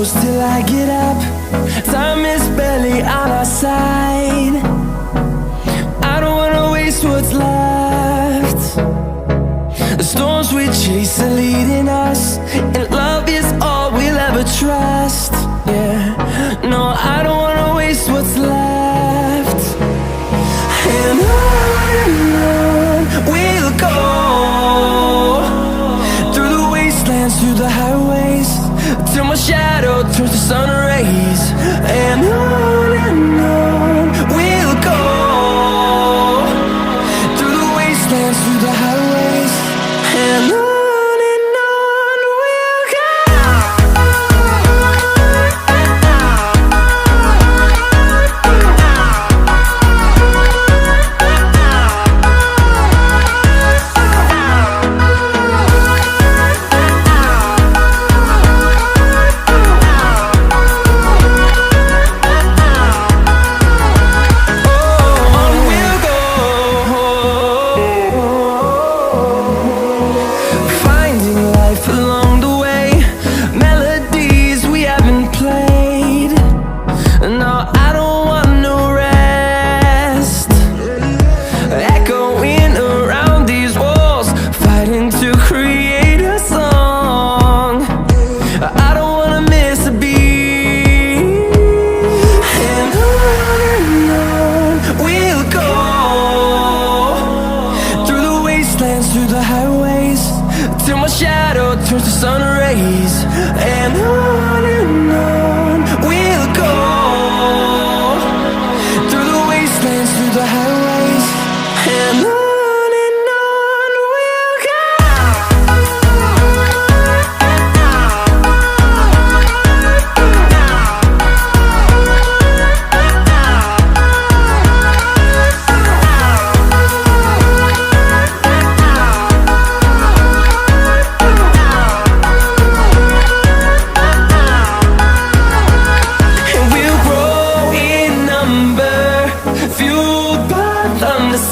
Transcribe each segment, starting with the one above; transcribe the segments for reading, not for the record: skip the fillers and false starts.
close till I get up. Time is barely on our side. I don't wanna waste what's left. The storms we chase are leading us, and love is all we'll ever trust. Yeah, no, I don't wanna waste what's left. And on we'll go, through the wastelands, through the highways, till my shadow turns to sun rays. And on we'll go, through the wastelands, through the highways, and on we'll go. Through the highways, till my shadow turns to sun rays. And on we'll go, through the wastelands, through the highways, and on we'll go.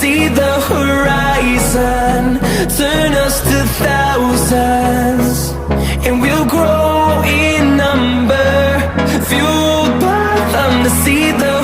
See the horizon turn us to thousands, and we'll grow in number, fueled by them to see the